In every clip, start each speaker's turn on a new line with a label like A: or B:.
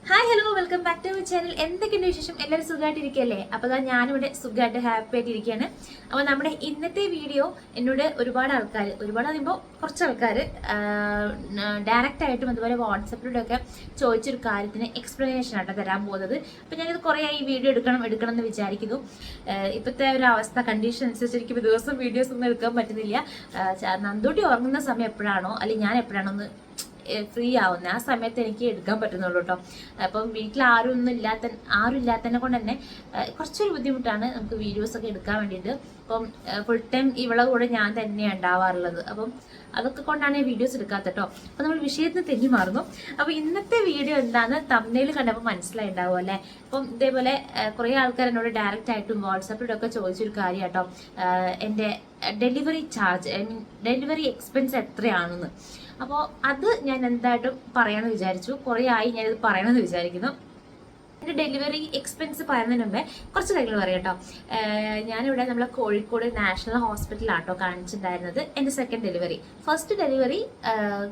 A: Hi hello welcome back to channel. എന്തൊക്കെയുണ്ട് വിശേഷം? എല്ലാവരും സുഖമായിട്ടിരിക്കുകയല്ലേ? അപ്പോൾ ഞാനിവിടെ സുഖമായിട്ട് ഹാപ്പി ആയിട്ടിരിക്കുകയാണ്. അപ്പോൾ നമ്മുടെ ഇന്നത്തെ വീഡിയോ എന്നോട് ഒരുപാട് ആൾക്കാർ, ഒരുപാട് പറയുമ്പോൾ കുറച്ച് ആൾക്കാർ ഡയറക്റ്റ് ആയിട്ടും അതുപോലെ വാട്സപ്പിലൂടെ ഒക്കെ ചോദിച്ചൊരു കാര്യത്തിന് എക്സ്പ്ലനേഷൻ ആട്ടോ തരാൻ പോകുന്നത്. അപ്പോൾ ഞാനിത് കുറേ ആയി വീഡിയോ എടുക്കണം എന്ന് വിചാരിക്കുന്നു. ഇപ്പോഴത്തെ ഒരു അവസ്ഥ കണ്ടീഷൻ അനുസരിച്ച് എനിക്ക് ദിവസം വീഡിയോസ് ഒന്നും എടുക്കാൻ പറ്റുന്നില്ല. നന്ദൂട്ടി ഉറങ്ങുന്ന സമയം എപ്പോഴാണോ അല്ലെങ്കിൽ ഞാൻ എപ്പോഴാണോ ഒന്ന് ഫ്രീ ആവുന്നത് ആ സമയത്ത് എനിക്ക് എടുക്കാൻ പറ്റുന്നുള്ളൂ കേട്ടോ. അപ്പം വീട്ടിൽ ആരും ഇല്ലാത്തതിനെ കൊണ്ട് തന്നെ കുറച്ചൊരു ബുദ്ധിമുട്ടാണ് നമുക്ക് വീഡിയോസൊക്കെ എടുക്കാൻ വേണ്ടിയിട്ട്. അപ്പം ഫുൾ ടൈം ഇവളെ കൂടെ ഞാൻ തന്നെയാണ് ഉണ്ടാവാറുള്ളത്. അപ്പം അതൊക്കെ കൊണ്ടാണ് വീഡിയോസ് എടുക്കാത്ത കേട്ടോ. അപ്പം നമ്മൾ വിഷയത്തിന് തെറ്റി മാറുന്നു. അപ്പം ഇന്നത്തെ വീഡിയോ എന്താണെന്ന് തംബ്നെയിൽ കണ്ടപ്പോൾ മനസ്സിലായിണ്ടാവും അല്ലേ? അപ്പം ഇതേപോലെ കുറേ ആൾക്കാർ എന്നോട് ഡയറക്റ്റ് ആയിട്ടും വാട്സാപ്പിലൂടെ ഒക്കെ ചോദിച്ചൊരു കാര്യം കേട്ടോ, എൻ്റെ delivery charge, I mean delivery expense എത്രയാണെന്ന്. അപ്പോൾ അത് ഞാൻ എന്തായിട്ടും പറയണമെന്ന് വിചാരിച്ചു. കുറേ ആയി ഞാനിത് പറയണമെന്ന് വിചാരിക്കുന്നു. എൻ്റെ ഡെലിവറി എക്സ്പെൻസ് പറയുന്നതിന് മുമ്പേ കുറച്ച് കാര്യങ്ങൾ പറയാം കേട്ടോ. ഞാനിവിടെ നമ്മളെ കോഴിക്കോട് നാഷണൽ ഹോസ്പിറ്റലാട്ടോ കാണിച്ചിട്ടുണ്ടായിരുന്നത് എൻ്റെ second delivery. First delivery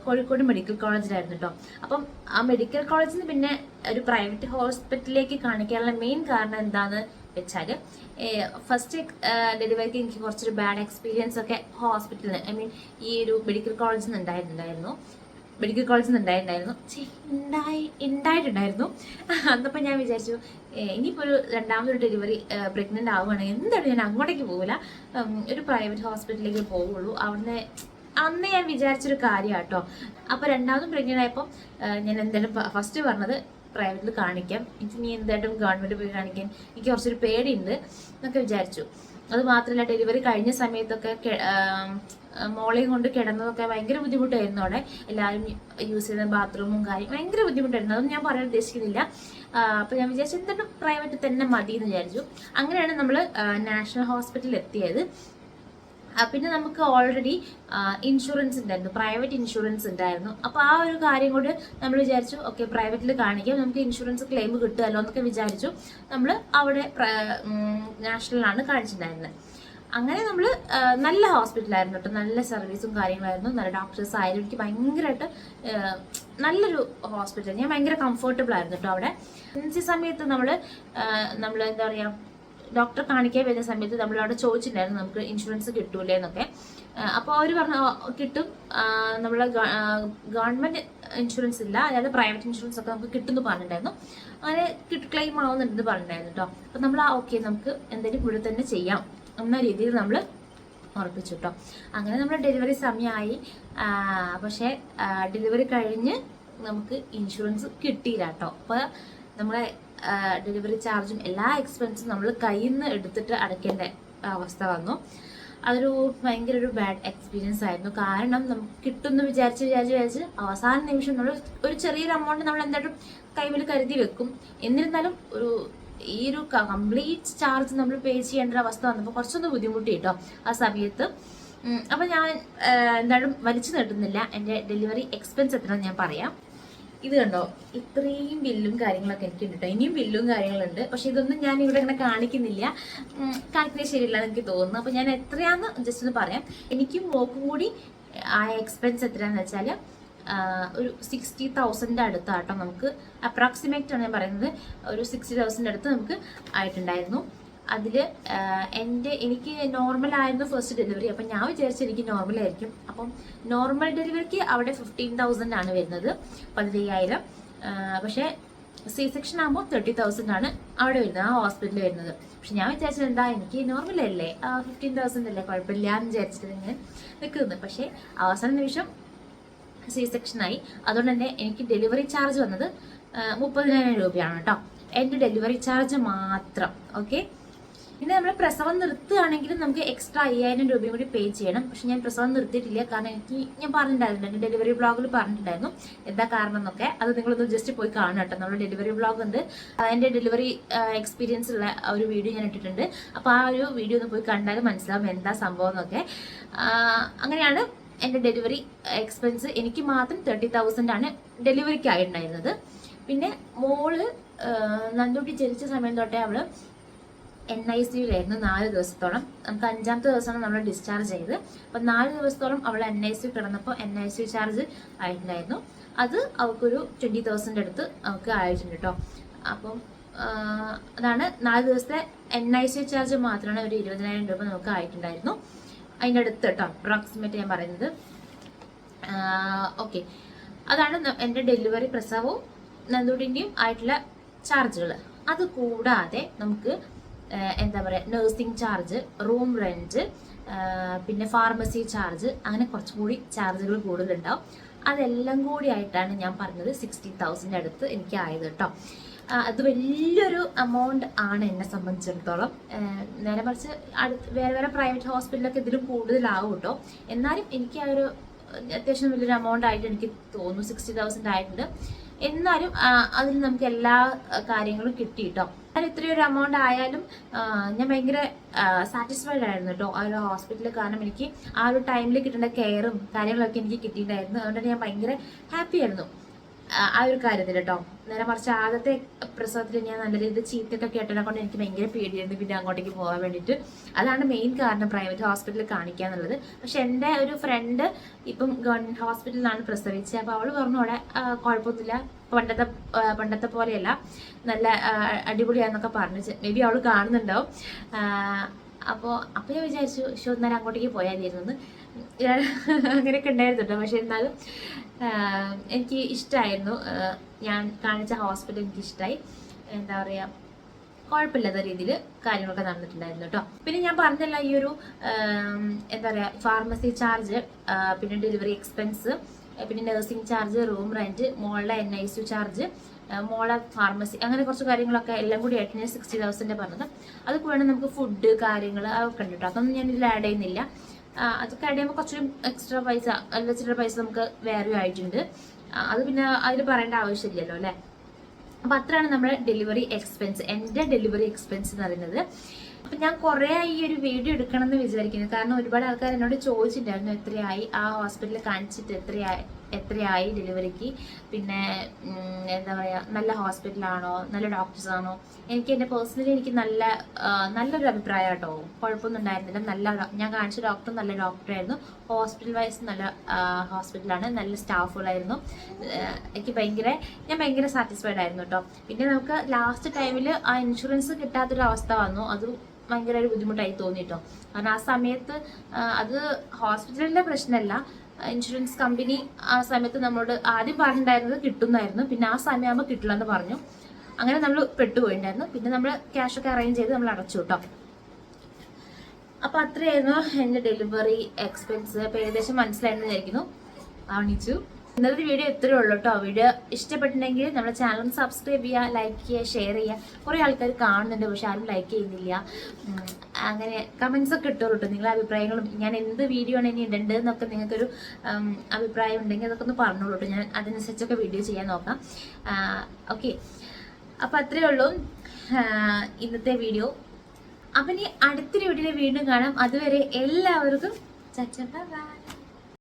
A: Kozhikode medical കോളേജിലായിരുന്നു കേട്ടോ. അപ്പം ആ മെഡിക്കൽ കോളേജിൽ നിന്ന് പിന്നെ ഒരു പ്രൈവറ്റ് ഹോസ്പിറ്റലിലേക്ക് കാണിക്കാനുള്ള മെയിൻ കാരണം എന്താണെന്ന് വെച്ചാൽ, ഫസ്റ്റ് ഡെലിവറിക്ക് എനിക്ക് കുറച്ചൊരു ബാഡ് എക്സ്പീരിയൻസ് ഒക്കെ ഹോസ്പിറ്റലിൽ, ഐ മീൻ ഈ ഒരു മെഡിക്കൽ കോളേജിൽ നിന്ന് ഉണ്ടായിട്ടുണ്ടായിരുന്നു. അന്നപ്പോൾ ഞാൻ വിചാരിച്ചു ഇനിയിപ്പോൾ ഒരു രണ്ടാമതൊരു ഡെലിവറി പ്രഗ്നൻ്റ് ആവുകയാണെങ്കിൽ എന്തായാലും ഞാൻ അങ്ങോട്ടേക്ക് പോകില്ല, ഒരു പ്രൈവറ്റ് ഹോസ്പിറ്റലിലേക്ക് പോവുള്ളൂ. അവിടുന്ന് അന്ന് ഞാൻ വിചാരിച്ചൊരു കാര്യം കേട്ടോ. അപ്പോൾ രണ്ടാമതും പ്രഗ്നൻ്റ് ആയപ്പോൾ ഞാൻ എന്തായാലും ഫസ്റ്റ് പറഞ്ഞത് പ്രൈവറ്റിൽ കാണിക്കാം, എനിക്ക് നീ എന്തായിട്ടും ഗവൺമെൻറ് പോയി കാണിക്കാൻ എനിക്ക് കുറച്ചൊരു പേടിയുണ്ട് എന്നൊക്കെ വിചാരിച്ചു. അത് മാത്രമല്ല ഡെലിവറി കഴിഞ്ഞ സമയത്തൊക്കെ മോളെയും കൊണ്ട് കിടന്നതൊക്കെ ഭയങ്കര ബുദ്ധിമുട്ടായിരുന്നു. അവിടെ എല്ലാവരും യൂസ് ചെയ്യുന്ന ബാത്റൂമും കാര്യം ഭയങ്കര ബുദ്ധിമുട്ടായിരുന്നു. അതൊന്നും ഞാൻ പറയാൻ ഉദ്ദേശിക്കുന്നില്ല. അപ്പോൾ ഞാൻ വിചാരിച്ചു എന്തായിട്ടും പ്രൈവറ്റ് തന്നെ മതി എന്ന് വിചാരിച്ചു. അങ്ങനെയാണ് നമ്മൾ നാഷണൽ ഹോസ്പിറ്റലിൽ എത്തിയത്. പിന്നെ നമുക്ക് ഓൾറെഡി ഇൻഷുറൻസ് ഉണ്ടായിരുന്നു, പ്രൈവറ്റ് ഇൻഷുറൻസ് ഉണ്ടായിരുന്നു. അപ്പോൾ ആ ഒരു കാര്യം കൊണ്ട് നമ്മൾ വിചാരിച്ചു ഓക്കെ പ്രൈവറ്റിൽ കാണിക്കാം, നമുക്ക് ഇൻഷുറൻസ് ക്ലെയിം കിട്ടുമല്ലോ എന്നൊക്കെ വിചാരിച്ചു. നമ്മൾ അവിടെ നാഷണലാണ് കാണിച്ചിട്ടുണ്ടായിരുന്നത്. അങ്ങനെ നമ്മൾ നല്ല ഹോസ്പിറ്റലായിരുന്നു കേട്ടോ, നല്ല സർവീസും കാര്യങ്ങളായിരുന്നു, നല്ല ഡോക്ടേഴ്സ് ആയാലും. എനിക്ക് ഭയങ്കരമായിട്ട് നല്ലൊരു ഹോസ്പിറ്റൽ, ഞാൻ ഭയങ്കര കംഫർട്ടബിൾ ആയിരുന്നു കേട്ടോ അവിടെ. ഈ സമയത്ത് നമ്മൾ എന്താ പറയുക, ഡോക്ടറെ കാണിക്കാൻ വരുന്ന സമയത്ത് നമ്മളവിടെ ചോദിച്ചിട്ടുണ്ടായിരുന്നു നമുക്ക് ഇൻഷുറൻസ് കിട്ടൂലേ എന്നൊക്കെ. അപ്പോൾ അവർ പറഞ്ഞു കിട്ടും, നമ്മൾ ഗവൺമെൻറ് ഇൻഷുറൻസ് ഇല്ല, അതായത് പ്രൈവറ്റ് ഇൻഷുറൻസ് ഒക്കെ നമുക്ക് കിട്ടുമെന്ന് പറഞ്ഞിട്ടുണ്ടായിരുന്നു. അങ്ങനെ ക്ലെയിം ആവുന്നുണ്ടെന്ന് പറഞ്ഞിട്ടുണ്ടായിരുന്നു കേട്ടോ. അപ്പോൾ നമ്മൾ ഓക്കെ നമുക്ക് എന്തെങ്കിലും ഇവിടെ തന്നെ ചെയ്യാം എന്ന രീതിയിൽ നമ്മൾ ഉറപ്പിച്ചു കേട്ടോ. അങ്ങനെ നമ്മുടെ ഡെലിവറി സമയമായി. പക്ഷേ ഡെലിവറി കഴിഞ്ഞ് നമുക്ക് ഇൻഷുറൻസ് കിട്ടിയില്ല കേട്ടോ. അപ്പോൾ നമ്മളെ ഡെലിവറി ചാർജും എല്ലാ എക്സ്പെൻസും നമ്മൾ കയ്യിൽ നിന്ന് എടുത്തിട്ട് അടയ്ക്കേണ്ട അവസ്ഥ വന്നു. അതൊരു ഭയങ്കര ഒരു ബാഡ് എക്സ്പീരിയൻസ് ആയിരുന്നു. കാരണം നമുക്ക് കിട്ടുമെന്ന് വിചാരിച്ച് അവസാന നിമിഷം നമ്മൾ ഒരു ചെറിയൊരു എമൗണ്ട് നമ്മൾ എന്തായിട്ടും കൈവിൽ കരുതി വെക്കും. എന്നിരുന്നാലും ഈ ഒരു കംപ്ലീറ്റ് ചാർജ് നമ്മൾ പേ ചെയ്യേണ്ട ഒരു അവസ്ഥ വന്നപ്പോൾ കുറച്ചൊന്ന് ബുദ്ധിമുട്ടി കേട്ടോ ആ സമയത്ത്. അപ്പം ഞാൻ എന്തായാലും വലിച്ചു നീട്ടുന്നില്ല, എൻ്റെ ഡെലിവറി എക്സ്പെൻസ് എത്രയാണെന്ന് ഞാൻ പറയാം. ഇത് കണ്ടോ, ഇത്രയും ബില്ലും കാര്യങ്ങളൊക്കെ എനിക്കുണ്ട് കേട്ടോ. ഇനിയും ബില്ലും കാര്യങ്ങളുണ്ട്, പക്ഷെ ഇതൊന്നും ഞാൻ ഇവിടെ ഇങ്ങനെ കാണിക്കുന്നത് ശരിയില്ല എന്ന് എനിക്ക് തോന്നുന്നു. അപ്പോൾ ഞാൻ എത്രയാന്ന് ജസ്റ്റ് ഒന്ന് പറയാം. എനിക്കും മോക്കും കൂടി ആ എക്സ്പെൻസ് എത്രയാന്ന് വെച്ചാൽ ഒരു 60,000 അടുത്താട്ടോ നമുക്ക്, അപ്രോക്സിമേറ്റ് ആണ് ഞാൻ പറയുന്നത്, ഒരു 60,000 അടുത്ത് നമുക്ക് ആയിട്ടുണ്ടായിരുന്നു. അതിൽ എനിക്ക് നോർമലായിരുന്നു ഫസ്റ്റ് ഡെലിവറി. അപ്പം ഞാൻ വിചാരിച്ചു എനിക്ക് നോർമലായിരിക്കും. അപ്പം നോർമൽ ഡെലിവറിക്ക് അവിടെ 15,000 ആണ് വരുന്നത്, 15,000. പക്ഷേ സി സെക്ഷൻ ആകുമ്പോൾ 30,000 ആണ് അവിടെ വരുന്നത്, ആ ഹോസ്പിറ്റലിൽ വരുന്നത്. പക്ഷെ ഞാൻ വിചാരിച്ചത് എന്താ എനിക്ക് നോർമലല്ലേ, 15,000 അല്ലേ, കുഴപ്പമില്ല എന്ന് വിചാരിച്ചിട്ട് ഇങ്ങനെ നിൽക്കുന്നത്. പക്ഷേ അവസാന നിമിഷം സി സെക്ഷനായി. അതുകൊണ്ട് തന്നെ എനിക്ക് ഡെലിവറി ചാർജ് വന്നത് 30,000 രൂപയാണ് കേട്ടോ, എൻ്റെ ഡെലിവറി ചാർജ് മാത്രം. ഓക്കെ, പിന്നെ നമ്മൾ പ്രസവം നിർത്തുകയാണെങ്കിലും നമുക്ക് എക്സ്ട്രാ 5,000 രൂപയും കൂടി പേ ചെയ്യണം. പക്ഷെ ഞാൻ പ്രസവം നിർത്തിയിട്ടില്ല, കാരണം ഞാൻ പറഞ്ഞിട്ടുണ്ടായിരുന്നു, എൻ്റെ ഡെലിവറി ബ്ലോഗിൽ പറഞ്ഞിട്ടുണ്ടായിരുന്നു എന്താ കാരണം എന്നൊക്കെ. അത് നിങ്ങളൊന്ന് ജസ്റ്റ് പോയി കാണണം കേട്ടോ, നമ്മുടെ ഡെലിവറി ബ്ലോഗ് ഉണ്ട്, എൻ്റെ ഡെലിവറി എക്സ്പീരിയൻസ് ഉള്ള ഒരു വീഡിയോ ഞാൻ ഇട്ടിട്ടുണ്ട്. അപ്പോൾ ആ ഒരു വീഡിയോ ഒന്ന് പോയി കണ്ടാൽ മനസ്സിലാവും എന്താ സംഭവം എന്നൊക്കെ. അങ്ങനെയാണ് എൻ്റെ ഡെലിവറി എക്സ്പെൻസ്. എനിക്ക് മാത്രം 30,000 ആണ് ഡെലിവറിക്കായിട്ടുണ്ടായിരുന്നത്. പിന്നെ മോള് നന്ദൂട്ടി ജനിച്ച സമയം തൊട്ടേ അവൾ NICUലായിരുന്നു 4 ദിവസത്തോളം. നമുക്ക് 5ാമത്തെ ദിവസമാണ് നമ്മൾ ഡിസ്ചാർജ് ചെയ്ത്. അപ്പം 4 ദിവസത്തോളം അവൾ NICU കിടന്നപ്പോൾ NICU ചാർജ് ആയിട്ടുണ്ടായിരുന്നു. അത് അവൾക്കൊരു 20,000 അടുത്ത് അവൾക്ക് ആയിട്ടുണ്ട് കേട്ടോ. അപ്പം അതാണ് 4 ദിവസത്തെ NICU ചാർജ് മാത്രമാണ് ഒരു 20,000 രൂപ നമുക്ക് ആയിട്ടുണ്ടായിരുന്നു. അതിൻ്റെ അടുത്ത് കേട്ടോ, അപ്രോക്സിമേറ്റ് ഞാൻ പറയുന്നത്. ഓക്കെ, അതാണ് എൻ്റെ ഡെലിവറി പ്രസവവും നന്ദുവിൻ്റെയും ആയിട്ടുള്ള ചാർജുകൾ. അത് കൂടാതെ നമുക്ക് എന്താ പറയുക, നഴ്സിംഗ് ചാർജ്, റൂം റെൻറ്റ്, പിന്നെ ഫാർമസി ചാർജ്, അങ്ങനെ കുറച്ചും കൂടി ചാർജുകൾ കൂടുതലുണ്ടാവും. അതെല്ലാം കൂടി ആയിട്ടാണ് ഞാൻ പറഞ്ഞത് 60,000 അടുത്ത് എനിക്ക് ആയത് കേട്ടോ. അത് വലിയൊരു എമൗണ്ട് ആണ് എന്നെ സംബന്ധിച്ചിടത്തോളം. നേരെ മറിച്ച് വേറെ വേറെ പ്രൈവറ്റ് ഹോസ്പിറ്റലൊക്കെ ഇതിലും കൂടുതലാവും കേട്ടോ. എന്നാലും എനിക്ക് ആ ഒരു അത്യാവശ്യം വലിയൊരു എമൗണ്ട് ആയിട്ട് എനിക്ക് തോന്നുന്നു. 60,000 ആയിട്ടുണ്ട്. എന്നാലും അതിൽ നമുക്ക് എല്ലാ കാര്യങ്ങളും കിട്ടി കേട്ടോ. ഞാൻ ഇത്രയൊരു എമൗണ്ട് ആയാലും ഞാൻ ഭയങ്കര സാറ്റിസ്ഫൈഡ് ആയിരുന്നു കേട്ടോ ആ ഒരു ഹോസ്പിറ്റലിൽ. കാരണം എനിക്ക് ആ ഒരു ടൈമിൽ കിട്ടേണ്ട കെയറും കാര്യങ്ങളൊക്കെ എനിക്ക് കിട്ടിയിട്ടുണ്ടായിരുന്നു. അതുകൊണ്ട് ഞാൻ ഭയങ്കര ഹാപ്പി ആയിരുന്നു ആ ഒരു കാര്യത്തിൽ കേട്ടോ. നേരെ മറിച്ച് ആദ്യത്തെ പ്രസവത്തിൽ ഞാൻ നല്ല രീതിയിൽ ചീത്തയൊക്കെ കേട്ടതിനെ കൊണ്ട് എനിക്ക് ഭയങ്കര പേടിയായിരുന്നു പിന്നെ അങ്ങോട്ടേക്ക് പോകാൻ വേണ്ടിയിട്ട്. അതാണ് മെയിൻ കാരണം പ്രൈവറ്റ് ഹോസ്പിറ്റലിൽ കാണിക്കുക എന്നുള്ളത്. പക്ഷെ എൻ്റെ ഒരു ഫ്രണ്ട് ഇപ്പം ഗവൺമെൻറ് ഹോസ്പിറ്റലിലാണ് പ്രസവിച്ചത്. അപ്പോൾ അവൾ പറഞ്ഞു അവിടെ കുഴപ്പമൊന്നുമില്ല, പണ്ടത്തെ പോലെയല്ല, നല്ല അടിപൊളിയാന്നൊക്കെ പറഞ്ഞു. മേ ബി അവൾ കാണുന്നുണ്ടാവും. അപ്പോൾ ഞാൻ വിചാരിച്ചു നേരം അങ്ങോട്ടേക്ക് പോയാലിരുന്നു. അങ്ങനെയൊക്കെ ഉണ്ടായിരുന്നു കേട്ടോ. പക്ഷെ എന്നാലും എനിക്ക് ഇഷ്ടമായിരുന്നു. ഞാൻ കാണിച്ച ഹോസ്പിറ്റൽ എനിക്ക് ഇഷ്ടമായി. എന്താ പറയുക, കുഴപ്പമില്ലാത്ത രീതിയിൽ കാര്യങ്ങളൊക്കെ നടന്നിട്ടുണ്ടായിരുന്നു കേട്ടോ. പിന്നെ ഞാൻ പറഞ്ഞല്ല ഈ ഒരു എന്താ പറയുക, ഫാർമസി ചാർജ്, പിന്നെ ഡെലിവറി എക്സ്പെൻസ്, പിന്നെ നഴ്സിംഗ് ചാർജ്, റൂം റെൻറ്റ്, മോളുടെ NICU ചാർജ്, മോളെ ഫാർമസി, അങ്ങനെ കുറച്ച് കാര്യങ്ങളൊക്കെ എല്ലാം കൂടി ആയിട്ട് ഞാൻ 60,000 പറഞ്ഞത്. അത് കൂടാതെ നമുക്ക് ഫുഡ് കാര്യങ്ങൾ അതൊക്കെ ഉണ്ട് കേട്ടോ. അതൊന്നും ഞാൻ ഇതിൽ ആഡ് ചെയ്യുന്നില്ല. അതൊക്കെ ആഡ് ചെയ്യുമ്പോൾ കുറച്ചും എക്സ്ട്രാ പൈസ, ചില്ലറ പൈസ നമുക്ക് വേറെ ആയിട്ടുണ്ട്. അത് പിന്നെ അതിൽ പറയേണ്ട ആവശ്യമില്ലല്ലോ അല്ലേ. അപ്പം അത്രയാണ് നമ്മുടെ ഡെലിവറി എക്സ്പെൻസ്, എൻ്റെ ഡെലിവറി എക്സ്പെൻസ് എന്ന് പറയുന്നത്. അപ്പം ഞാൻ കുറേ ഈ ഒരു വീഡിയോ എടുക്കണം എന്ന് വിചാരിക്കുന്നത്. കാരണം ഒരുപാട് ആൾക്കാർ എന്നോട് ചോദിച്ചിട്ടുണ്ടായിരുന്നു എത്രയായി, ആ ഹോസ്പിറ്റലിൽ കാണിച്ചിട്ട് എത്രയായി ഡെലിവറിക്ക്, പിന്നെ എന്താ പറയുക, നല്ല ഹോസ്പിറ്റലാണോ, നല്ല ഡോക്ടേഴ്സാണോ. എൻ്റെ പേഴ്സണലി എനിക്ക് നല്ലൊരു അഭിപ്രായം കേട്ടോ. കുഴപ്പമൊന്നും ഉണ്ടായിരുന്നില്ല. ഞാൻ കാണിച്ച ഡോക്ടർ നല്ല ഡോക്ടറായിരുന്നു. ഹോസ്പിറ്റൽ വൈസ് നല്ല ഹോസ്പിറ്റലാണ്, നല്ല സ്റ്റാഫുകളായിരുന്നു. ഞാൻ ഭയങ്കര സാറ്റിസ്ഫൈഡ് ആയിരുന്നു കേട്ടോ. പിന്നെ നമുക്ക് ലാസ്റ്റ് ടൈമിൽ ആ ഇൻഷുറൻസ് കിട്ടാത്തൊരു അവസ്ഥ വന്നു. അത് ഭയങ്കര ഒരു ബുദ്ധിമുട്ടായി തോന്നിട്ടോ. കാരണം ആ സമയത്ത് അത് ഹോസ്പിറ്റലിൻ്റെ പ്രശ്നമല്ല, ഇൻഷുറൻസ് കമ്പനി ആ സമയത്ത് നമ്മളോട് ആദ്യം പറഞ്ഞിട്ടുണ്ടായിരുന്നത് കിട്ടുന്നായിരുന്നു. പിന്നെ ആ സമയമാകുമ്പോൾ കിട്ടില്ല എന്ന് പറഞ്ഞു. അങ്ങനെ നമ്മൾ പെട്ടുപോയിട്ടുണ്ടായിരുന്നു. പിന്നെ നമ്മൾ ക്യാഷൊക്കെ അറേഞ്ച് ചെയ്ത് നമ്മൾ അടച്ചു കേട്ടോ. അപ്പോൾ അത്രയായിരുന്നു എൻ്റെ ഡെലിവറി എക്സ്പെൻസ്. അപ്പോൾ ഏകദേശം മനസ്സിലായെന്ന് വിചാരിക്കുന്നു. കാണിച്ചു. ഇന്നത്തെ വീഡിയോ ഇത്രയേ ഉള്ളൂ കേട്ടോ. വീഡിയോ ഇഷ്ടപ്പെട്ടിട്ടുണ്ടെങ്കിൽ നമ്മുടെ ചാനൽ സബ്സ്ക്രൈബ് ചെയ്യുക, ലൈക്ക് ചെയ്യുക, ഷെയർ ചെയ്യുക. കുറേ ആൾക്കാർ കാണുന്നുണ്ട് പക്ഷെ ആരും ലൈക്ക് ചെയ്യുന്നില്ല. അങ്ങനെ കമൻസ് ഒക്കെ ഇട്ടോളൂ കേട്ടോ. നിങ്ങളുടെ അഭിപ്രായങ്ങളും ഞാൻ എന്ത് വീഡിയോ ആണ് ഇനി ഇടേണ്ടതെന്നൊക്കെ നിങ്ങൾക്കൊരു അഭിപ്രായം ഉണ്ടെങ്കിൽ അതൊക്കെ ഒന്ന് പറഞ്ഞോളൂ കേട്ടോ. ഞാൻ അതിനനുസരിച്ചൊക്കെ വീഡിയോ ചെയ്യാൻ നോക്കാം. ഓക്കെ, അപ്പോൾ അത്രയേ ഉള്ളൂ ഇന്നത്തെ വീഡിയോ. അപ്പം ഇനി അടുത്തൊരു വീഡിയോയിൽ വീണ്ടും കാണാം. അതുവരെ എല്ലാവർക്കും ബൈ.